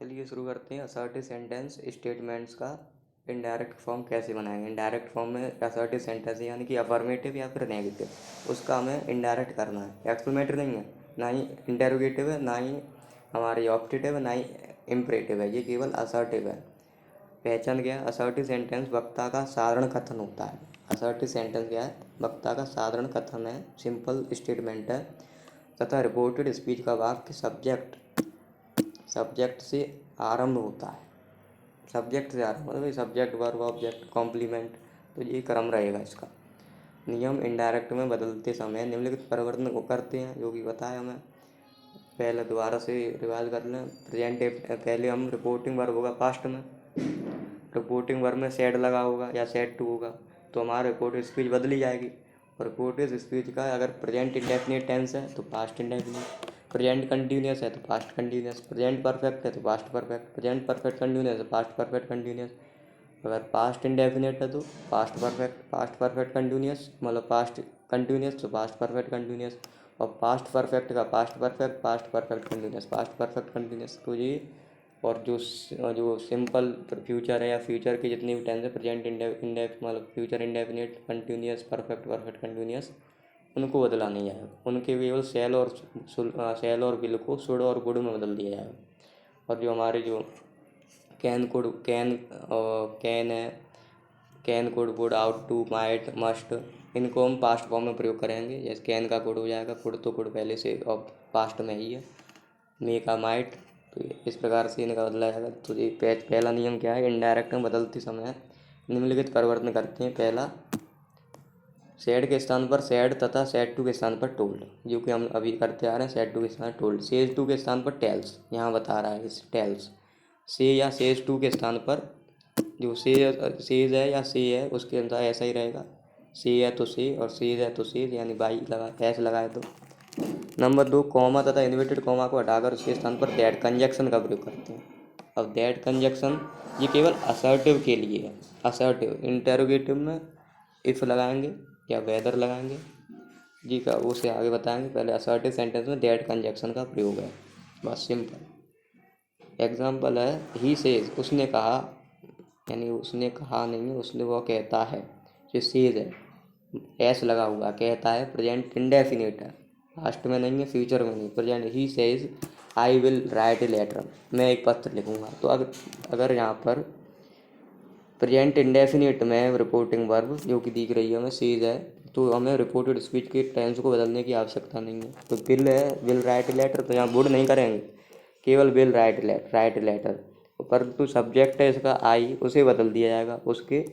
चलिए शुरू करते हैं। असर्टिव सेंटेंस स्टेटमेंट्स का इनडायरेक्ट फॉर्म कैसे बनाएंगे। इनडायरेक्ट फॉर्म में असर्टिव सेंटेंस यानी कि अफर्मेटिव या फिर नेगेटिव, उसका हमें इनडायरेक्ट करना है। एक्सक्लेमेटरी नहीं है, ना ही इंटेरोगेटिव है, ना ही हमारी ऑप्टेटिव है, ना ही इम्परेटिव है, ये केवल असर्टिव है। पहचान क्या है? असर्टिव सेंटेंस वक्ता का साधारण कथन होता है। असर्टिव सेंटेंस क्या है? वक्ता का साधारण कथन है, सिंपल स्टेटमेंट है तथा रिपोर्टेड स्पीच का वाक्य सब्जेक्ट से आरंभ होता है। सब्जेक्ट से आरंभ मतलब सब्जेक्ट वर्ब ऑब्जेक्ट कॉम्प्लीमेंट, तो ये क्रम रहेगा इसका। नियम इनडायरेक्ट में बदलते समय निम्नलिखित परिवर्तन को करते हैं, जो कि बताया हमें। पहले दोबारा से रिवाइज कर लें। पहले हम रिपोर्टिंग वर्ब होगा पास्ट में, रिपोर्टिंग वर्ब में सेड लगा होगा या सेड टू होगा, तो हमारा रिपोर्टेड स्पीच बदली जाएगी। और रिपोर्टेड स्पीच का अगर प्रेजेंट इंडेफिनिट टेंस है तो पास्ट इंडेफिनिट, प्रेजेंट कंटिन्यूस है तो पास्ट कंटिन्यूस, प्रेजेंट परफेक्ट है तो past perfect, present perfect continuous है पास्ट परफेक्ट कंटिन्यूस। अगर पास्ट इंडेफिनिट है तो पास्ट परफेक्ट कंटिन्यूस, मतलब पास्ट कंटिन्यूस तो पास्ट परफेक्ट कंटिन्यूस, और पास्ट परफेक्ट का past perfect continuous, past perfect continuous. तो ये और जो सिंपल फ्यूचर है या फ्यूचर की जितनी भी टेंस है, प्रेजेंट मतलब future indefinite, continuous, perfect continuous, उनको बदला नहीं जाएगा। उनके केवल सेल और विल को शुड और गुड में बदल दिया जाएगा। और जो हमारे जो कैन है, can could would ought to might must, इनको हम पास्ट फॉर्म में प्रयोग करेंगे। जैसे कैन का कुड हो जाएगा, कुड तो कुड पहले से और पास्ट में ही है। मे का माइट, तो इस प्रकार से इनका बदला जाएगा। तो ये पहला नियम क्या है? इनडायरेक्ट में बदलते समय निम्नलिखित परिवर्तन करते हैं। पहला, सेड के स्थान पर सेड तथा सेड टू के स्थान पर टोल्ड, जो कि हम अभी करते आ रहे हैं। सेड टू के स्थान पर टोल्ड, सेज टू के स्थान पर टेल्स, यहाँ बता रहा है इस टेल्स। से या सेज टू के स्थान पर जो सेज है या से है उसके अनुसार ऐसा ही रहेगा। से है तो से और सेज है तो सेज, यानी बाई लगा ऐस लगाए तो। नंबर 2, कॉमा तथा इन्वर्टेड कॉमा को हटाकर उसके स्थान पर दैट कंजक्शन का प्रयोग करते हैं। अब दैट कंजक्शन ये केवल असर्टिव के लिए है। असर्टिव इंटेरोगेटिव में इफ़ लगाएंगे या वेदर लगाएंगे जी का, उसे आगे बताएंगे। पहले असर्टिव सेंटेंस में दैट कंजक्शन का प्रयोग है, बस सिंपल। एग्जाम्पल है, ही सेज, उसने कहा, यानी उसने कहा नहीं है, उसने वो कहता है। जो सेज है एस लगा हुआ, कहता है प्रेजेंट इंडेफिनिट है, पास्ट में नहीं है, फ्यूचर में नहीं, present. He says I will write a letter, मैं एक पत्र लिखूंगा। तो अगर यहाँ पर प्रेजेंट इंडेफिनिट में रिपोर्टिंग वर्ब जो कि दिख रही है हमें सेज है, तो हमें रिपोर्टेड स्पीच के टेंस को बदलने की आवश्यकता नहीं है। तो विल है, विल राइट ए लेटर, तो यहाँ वुड नहीं करेंगे, केवल विल राइट ए लेटर। परंतु सब्जेक्ट है इसका आई, उसे बदल दिया जाएगा उसके,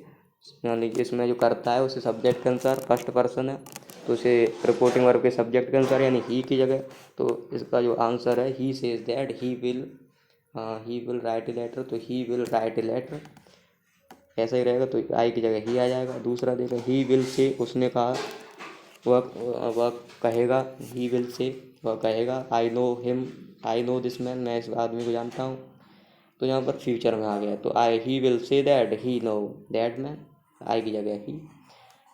यानी इसमें जो करता है उसे सब्जेक्ट के अनुसार, फर्स्ट पर्सन है तो उसे रिपोर्टिंग वर्ब के सब्जेक्ट के अनुसार यानी ही की जगह। तो इसका जो आंसर है, he says that he will write a letter, तो he will write a letter ऐसा ही रहेगा। तो आई की जगह ही आ जाएगा। दूसरा देखो, ही विल से, उसने कहा, वह कहेगा, ही विल से वह कहेगा, आई नो दिस मैन, मैं इस आदमी को जानता हूँ। तो यहाँ पर फ्यूचर में आ गया, तो he will say that he know that man, I की जगह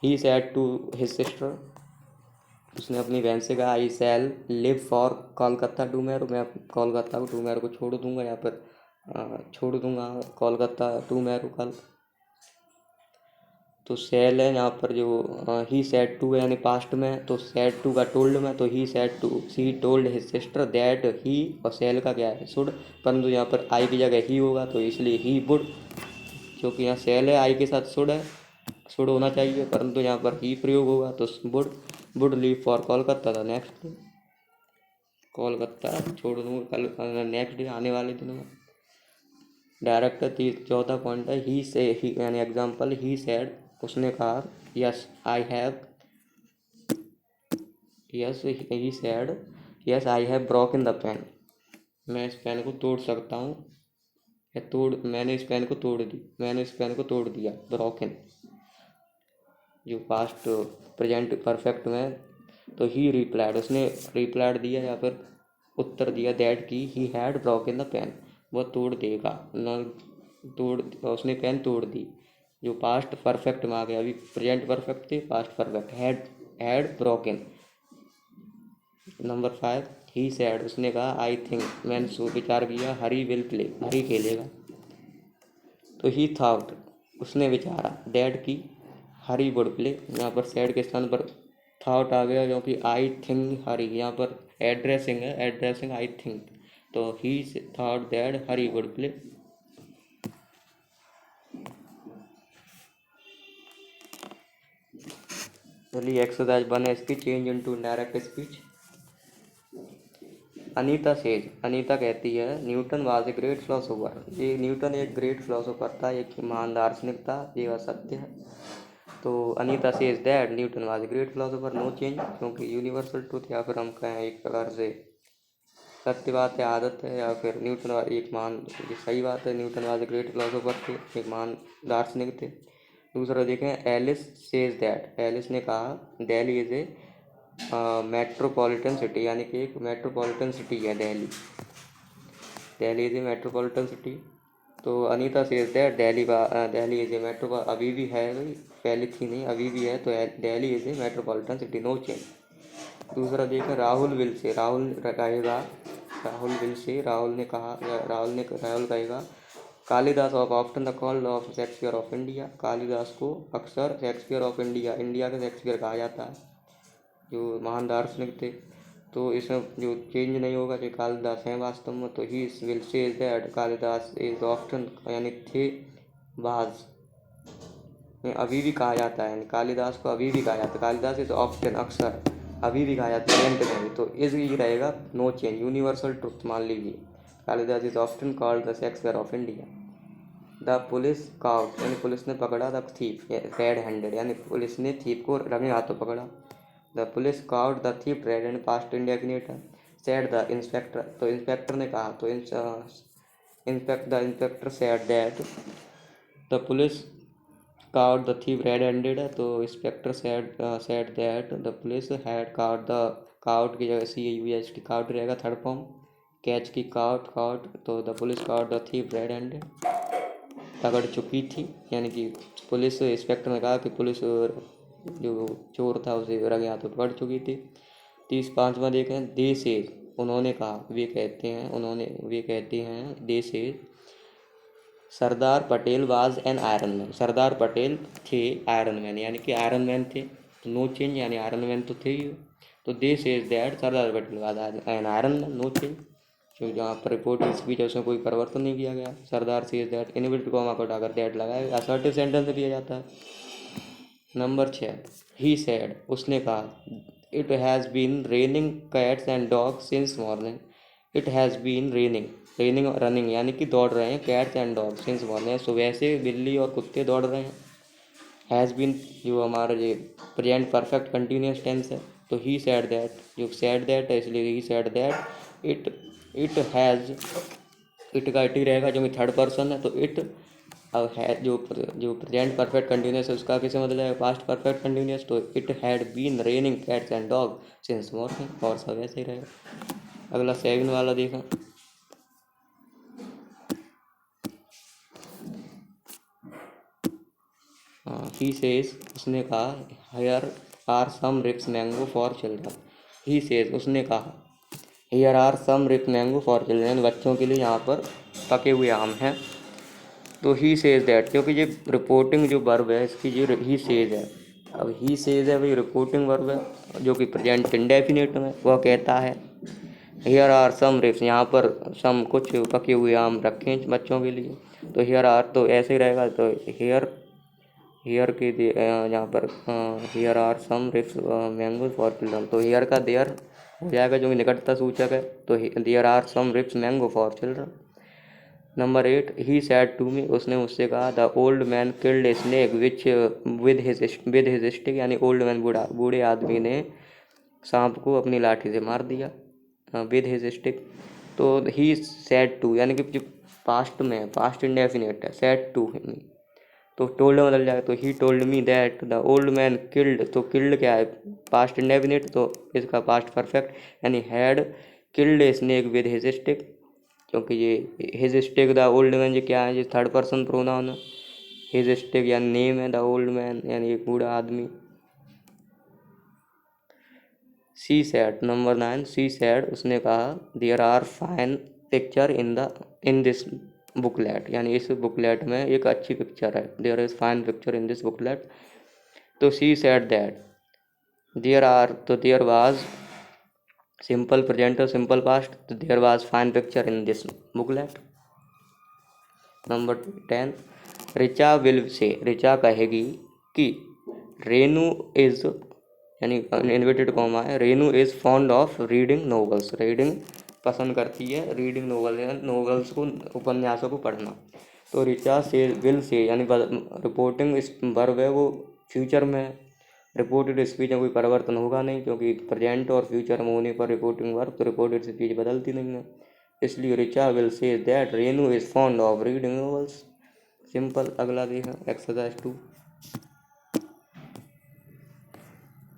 he said to his sister, उसने अपनी बहन से कहा, I shall leave for Kolkata tomorrow, मैं कोलकाता को टूमेरो को छोड़ दूंगा, यहाँ पर छोड़ दूंगा कोलकाता टूमेरो कल। तो सेल है यहाँ पर जो ही सेड टू है, यानी पास्ट में, तो सेड टू का टोल्ड में, तो he said to, she told his sister that he, और सेल का क्या है? शुड, परंतु यहाँ पर आई की जगह ही होगा तो इसलिए ही वुड, क्योंकि यहाँ सेल है, आई के साथ शुड है, शुड होना चाहिए, परंतु यहाँ पर ही प्रयोग होगा तो वुड लीव फॉर कोलकाता था नेक्स्ट, कोलकाता छोड़ दूँगा कल, नेक्स्ट डे, आने वाले दिनों में। डायरेक्ट चौथा पॉइंट है, ही से, यानी एग्जाम्पल, ही सेड, उसने कहा, yes I have, yes he said, yes I have broken the pen, मैं इस पेन को तोड़ सकता हूँ, मैंने इस पेन को तोड़ दी, मैंने इस पेन को तोड़ दिया, ब्रोकन जो पास्ट प्रेजेंट परफेक्ट में। तो ही रिप्लाइड, उसने रिप्लाइड दिया या फिर उत्तर दिया, दैट की he had broken the pen, वह तोड़ देगा, न तोड़, उसने पेन तोड़ दी, जो पास्ट परफेक्ट में आ गया। अभी प्रेजेंट परफेक्ट थे, past perfect, had broken. Number 5, he sad उसने कहा, आई थिंक मैंने विचार किया, हरी विल प्ले हरी खेलेगा। तो ही थॉट उसने विचारा, दैट की हरी वुड प्ले, यहाँ पर सैड के स्थान पर थॉट आ गया क्योंकि आई थिंक हरी यहाँ पर एड्रेसिंग है, एड्रेसिंग आई थिंक, तो he thought that Hari would play. चलिए एक्सरसाइज 1 है इसकी, change into direct speech. Anita says, Anita कहती है, Newton was a great philosopher, ये न्यूटन एक ग्रेट फिलोसोफर था, एक महान दार्शनिक था, ये असत्य है। तो Anita says that Newton was a great philosopher, no change, क्योंकि यूनिवर्सल ट्रूथ या फिर हम कहें एक प्रकार से सत्य बात है, आदत है, या फिर न्यूटन एक महान, ये सही बात है, Newton was a great philosopher थे, एक महान दार्शनिक थे। दूसरा देखें, एलिस सेज दैट, एलिस ने कहा, Delhi is a metropolitan city, यानी कि एक मेट्रोपॉलिटन सिटी है Delhi, Delhi is a metropolitan city. तो Anita says that Delhi is a metro, अभी भी है भाई, पहले थी नहीं, अभी भी है, तो Delhi is a metropolitan city, no change. दूसरा देखें, राहुल विल से, राहुल कहेगा, राहुल विल से, राहुल ने कहा, राहुल कहेगा, Kalidas of often the called off Shakespeare of India, Kalidas को अक्सर शेक्सपियर ऑफ इंडिया, इंडिया के शेक्सपियर कहा जाता है, जो महान दार्शनिक थे। तो इसमें जो चेंज नहीं होगा, जो कालिदास हैं वास्तव में, तो he will say that Kalidas is often, यानी थे, बाज अभी भी कहा जाता है, यानी कालिदास को अभी भी कहा जाता है, कालिदास इज ऑफ्टन अक्सर, अभी भी कहा जाता है, प्रेजेंट में भी, तो इस ही रहेगा, नो चेंज, यूनिवर्सल ट्रुथ मान लीजिए, Kalidas is often called the Shakespeare of India. The police cout, यानी पुलिस ने पकड़ा, द थीफ रेड हैंडेड, यानी पुलिस ने थीफ को रंगे हाथों पकड़ा। The police cout the thief red hand past indefinite, said the inspector, तो इंस्पेक्टर ने कहा, तो inspector said that the police cout the thief red handed है, तो inspector said that the police had cout the, cout की जगह CAUT cout रहेगा third form, catch की काउट, तो the police cout the thief red handed, पकड़ चुकी थी, यानी कि पुलिस, इंस्पेक्टर ने कहा कि पुलिस जो चोर था उसे रंगे हाथों पकड़ चुकी थी। 35वां देखें, दे से, उन्होंने कहा, वे कहते हैं, they say Sardar Patel was an iron man, Sardar Patel थे आयरन मैन, यानी कि आयरन मैन थे, तो नो चेंज, यानी आयरन मैन तो थे ही। तो they says that Sardar Patel was an iron man, no change, जो जहाँ पर रिपोर्ट स्पीच है उसमें कोई परिवर्तन नहीं किया गया। सरदार सेज दैट, इनवर्टेड कॉमा को हटाकर दैट लगाया, असर्टिव सेंटेंस दिया जाता है। नंबर 6, ही सेड, उसने कहा, it has been raining cats and dogs since morning, it has been raining और रनिंग, यानी कि दौड़ रहे हैं, cats and dogs since morning, सुबह से बिल्ली और कुत्ते दौड़ रहे हैं। हैज़ बीन जो हमारा ये प्रेजेंट परफेक्ट कंटिन्यूस टेंस है, तो ही सेड दैट, जो सेड दैट है इसलिए he said that, it has, it का इट ही रहेगा जो कि थर्ड पर्सन है, तो इट अब है जो प्रेजेंट परफेक्ट कंटिन्यूस है उसका किसे मतलब है, पास्ट परफेक्ट कंटिन्यूस, तो it had been raining cats and dog since morning, और सब ऐसे ही रहेगा। अगला 7 वाला देखा, ही सेज, उसने कहा, here are some ripes mango for children, he says, उसने कहा, here are some ripe mango for children, बच्चों के लिए यहाँ पर पके हुए आम हैं। तो ही सेज दैट, क्योंकि ये रिपोर्टिंग जो वर्ब है इसकी जो ही सेज है, अब ही सेज है भाई रिपोर्टिंग वर्ब है जो कि प्रेजेंट इंडेफिनिट में, वह कहता है, हियर आर सम रिप्स, यहाँ पर सम कुछ पके हुए आम रखे हैं बच्चों के लिए, तो हियर आर तो ऐसे ही रहेगा, तो हियर के यहाँ पर here are some ripes mango for children, तो हियर का देयर हो जाएगा जो कि निकटता सूचक है, तो there are some ripes mango for children. Number 8, he said to me, उसने मुझसे कहा, the old man killed a snake which with his stick, यानी ओल्ड मैन बूढ़े आदमी ने सांप को अपनी लाठी से मार दिया, विद हिज स्टिक। तो ही सैड टू, यानी कि जो पास्ट में है, पास्ट इंडेफिनिट है, सैड टू मी, तो टोल्ड बदल जाएगा, तो he told me that the old man killed, तो किल्ड क्या है, पास्ट इंडेफिनिट, तो इसका पास्ट परफेक्ट, यानी had killed a snake with his stick, क्योंकि ये his stick the old man ये क्या है, ये थर्ड पर्सन प्रोनाउन है, हिज स्टिक यानी नेम है, द ओल्ड मैन यानी एक बूढ़ा आदमी। सी सैड, नंबर 9, सी सैड, उसने कहा there are fine picture in this booklet, यानी इस बुकलेट में एक अच्छी पिक्चर है, there is fine picture in this booklet. तो she said that there are, तो देयर वाज सिंपल प्रेजेंट और सिंपल पास्ट, तो there was fine picture in this booklet. Number 10, Richa will say, Richa कहेगी कि रेनू इज, यानी इन्वर्टेड कॉमा है, Renu is fond of reading novels, reading पसंद करती है, रीडिंग नॉवल या नॉवेल्स को, उपन्यासों को पढ़ना। तो रिचा से विल से, यानी रिपोर्टिंग वर्ब है, वो फ्यूचर में है। रिपोर्टेड स्पीच में कोई परिवर्तन होगा नहीं, क्योंकि प्रेजेंट और फ्यूचर में होने पर रिपोर्टिंग वर्ब, तो रिपोर्टेड स्पीच बदलती नहीं है। इसलिए Richa will say that Renu is fond of reading novels. Simple. अगला देखा exercise 2,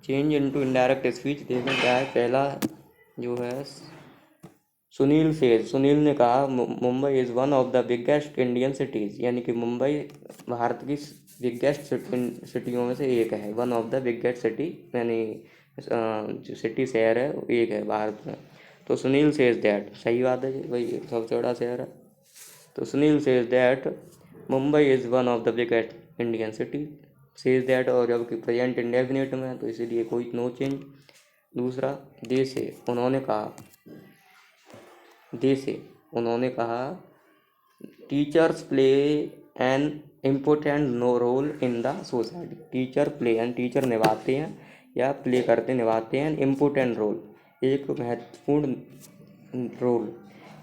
change into indirect speech. देखें क्या है। पहला जो है, सुनील से, सुनील ने कहा Mumbai is one of the biggest Indian cities, यानी कि मुंबई भारत की बिगेस्ट सिटियों में से एक है। One of the biggest city, यानी जो सिटी शहर है वो एक है भारत में। तो सुनील सेज दैट, सही बात है जी, भाई सबसे बड़ा शहर है। तो Sunil says that Mumbai is one of the biggest Indian city, says that, और जबकि प्रेजेंट इंडेफिनिट में है तो इसीलिए कोई नो चेंज। दूसरा, दे से, उन्होंने कहा, दे से, उन्होंने कहा teachers play an important no role in the society, teacher play, यानी टीचर निभाते हैं या प्ले करते, निभाते हैं इम्पोर्टेंट रोल, एक महत्वपूर्ण रोल,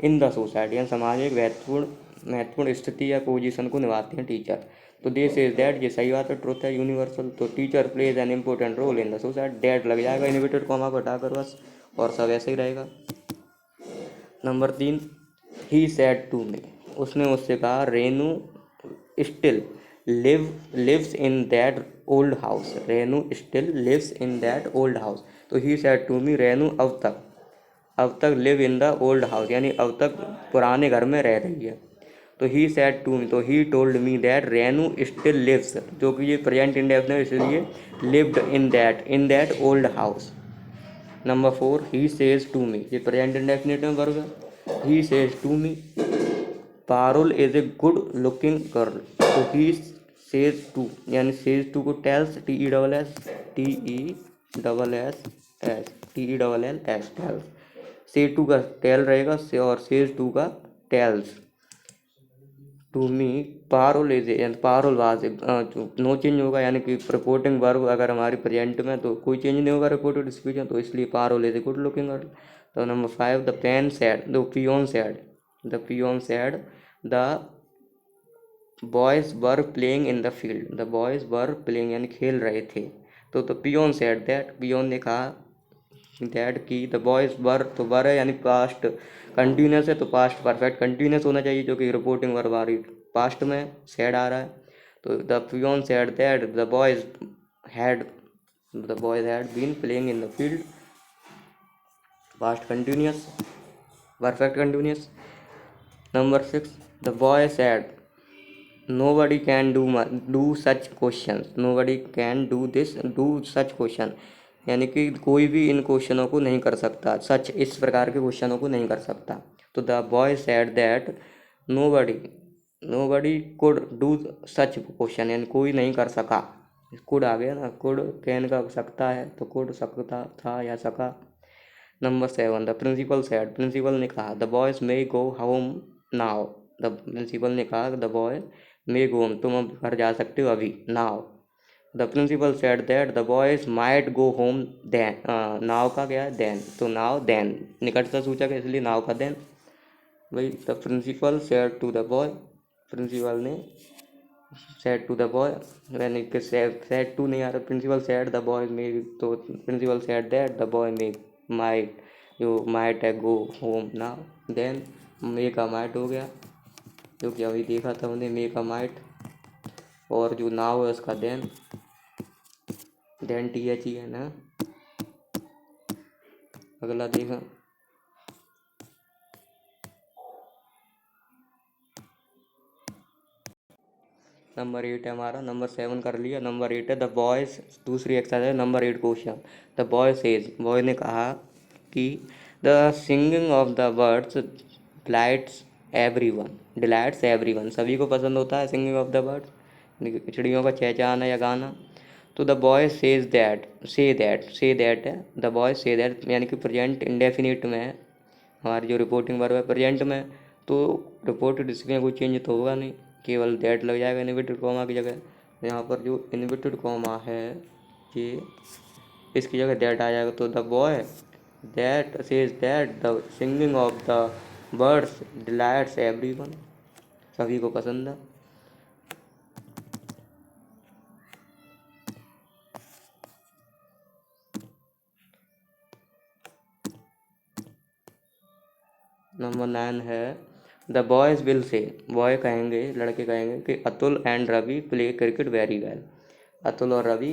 इन द सोसाइटी, यानी समाज में एक महत्वपूर्ण स्थिति या पोजीशन को निभाते हैं टीचर। तो दिस इज दैट, ये सही बात है, ट्रुथ है, यूनिवर्सल। तो teacher plays an important role in the society, that लग जाएगा इन्वर्टेड कॉमा को हटाकर बस, और सब ऐसे ही रहेगा। Number 3, he said to me, उसने मुझसे कहा Renu still lives in that old house, Renu still lives in that old house. तो he said to me, Renu अब तक live in the old house, यानी अब तक पुराने घर में रह रही है। तो ही सेड टू मी, तो he told me that Renu still lives, जो कि ये प्रेजेंट इंडेफिनिट, इसलिए lived in that old house. Number 4, he says to me, ये प्रेजेंट इंडेफिनिट में वर्ब है। He says to me Parul is a good looking girl, तो he says to, यानी says to को टेल्स, टेल्स, से टू का tell रहेगा, say, और says to का tells to me Parul is, Parul was, no change होगा, यानी कि रिपोर्टिंग वर्ब अगर हमारी प्रेजेंट में तो कोई चेंज नहीं होगा रिपोर्टेड स्पीच में, तो इसलिए Parul is a good looking girl. तो number 5, the peon said the boys were playing in the field, the boys were playing, यानी खेल रहे थे। तो पियोन सैड दैट, पियोन ने कहा दैट की द बॉयज वर, तो वर है यानी पास्ट कंटिन्यूस है, तो पास्ट परफेक्ट कंटिन्यूस होना चाहिए, जो कि रिपोर्टिंग वर्ब आ रही पास्ट में, सैड आ रहा है। तो the peon said that had the boys had been playing in the field, past continuous, perfect continuous. Number 6, the boy said nobody can do such questions, nobody can do such question, यानी कि कोई भी इन क्वेश्चनों को नहीं कर सकता, सच इस प्रकार के क्वेश्चनों को नहीं कर सकता। तो the boy said that nobody could do such question, यानी कोई नहीं कर सका, कुड आ गया ना, कुड कैन का सकता है, तो कुड सकता था या सका। Number 7, the principal said, principal ने कहा the boys may go home now, the principal ने कहा the boy may go home, तुम अब घर जा सकते हो अभी, now. The principal said that the boys might go home then, now का क्या है, देन, तो नाउ देन निकटता सूचक है, इसलिए नाउ का देन। भाई the principal said to the boy, principal ने सेड टू द बॉय, यानी कि सेड टू नहीं आ रहा, principal said the boy may, तो principal said that the boy may might, जो माइट है go home now, then may का माइट हो गया, जो कि अभी देखा था हमने, मे का माइट, और जो नाउ है उसका देन TH ही है ना। अगला देखा नंबर 8 है हमारा, नंबर 7 कर लिया, नंबर 8 है द बॉयज, दूसरी एक्सरसाइज है, number 8 question. The boy says, boy ने कहा कि the singing of the birds delights everyone, delights everyone, सभी को पसंद होता है सिंगिंग ऑफ द बर्ड्स, चिड़ियों का चहचहाना या गाना। तो the boy says that, say that है, द बॉय से दैट यानी कि प्रेजेंट इंडेफिनिट में है, हमारी जो रिपोर्टिंग वर्ब है प्रेजेंट में, तो रिपोर्टेड इसमें कोई चेंज तो होगा नहीं, केवल दैट लग जाएगा इन्वर्टेड कॉमा की जगह। यहाँ पर जो इन्वर्टेड कॉमा है ये, इसकी जगह दैट आ जाएगा, तो the boy that says that the singing of the birds delights everyone, सभी को पसंद है। नंबर 9 है the boys will say, boy कहेंगे, लड़के कहेंगे कि Atul and Ravi play cricket very well, Atul और रवि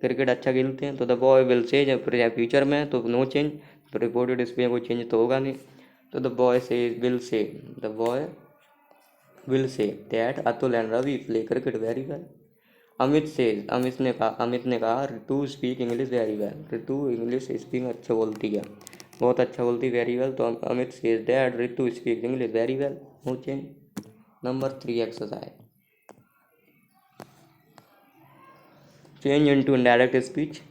क्रिकेट अच्छा खेलते हैं। तो द बॉय विल से जब फ्यूचर में तो नो चेंज, रिपोर्टेड इस पर कोई चेंज तो होगा नहीं, तो the boy say will say, the boy will say that Atul and Ravi play cricket very well. Amit say, Amit ने कहा Ritu speak English very well, Ritu English speaking अच्छा बोलती है, बहुत अच्छा बोलती है, वेरी वेल। तो Amit says that Ritu speak English very well, no change. Number 3 exercise, change into indirect speech.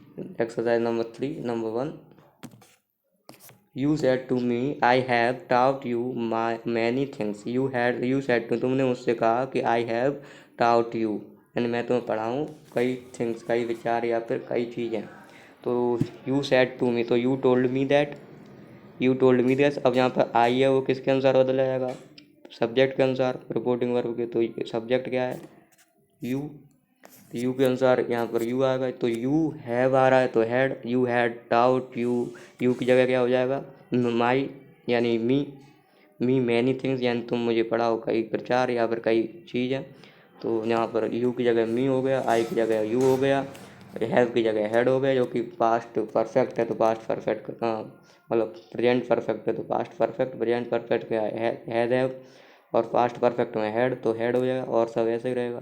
Exercise number 3, number 1, you said to me I have taught you my many things, you said to, तुमने मुझसे कहा कि आई have taught you, यानी मैं तुम्हें पढ़ाऊँ कई things, कई विचार या फिर कई चीज़ें। तो यू सेड टू मी, तो you told me that, you told me that. अब यहाँ पर आई है वो किसके अनुसार बदला जाएगा, सब्जेक्ट के अनुसार, रिपोर्टिंग वर्ब के, तो सब्जेक्ट क्या है यू, यू के अनुसार यहाँ पर यू आएगा, तो यू हैव आ रहा है तो had, you had doubt you की जगह क्या हो जाएगा माई, यानी मी मैनी थिंग्स, यानी तुम मुझे पढ़ाओ कई प्रचार या फिर कई चीज़ें। तो यहाँ पर यू की जगह मी हो गया, आई की जगह यू हो गया, हैव की जगह हैड हो गया, जो कि पास्ट परफेक्ट है तो पास्ट परफेक्ट मतलब प्रेजेंट परफेक्ट है तो पास्ट परफेक्ट, प्रेजेंट परफेक्ट क्या है हैड, और पास्ट परफेक्ट में हैड तो हैड हो जाएगा, और सब ऐसे ही रहेगा।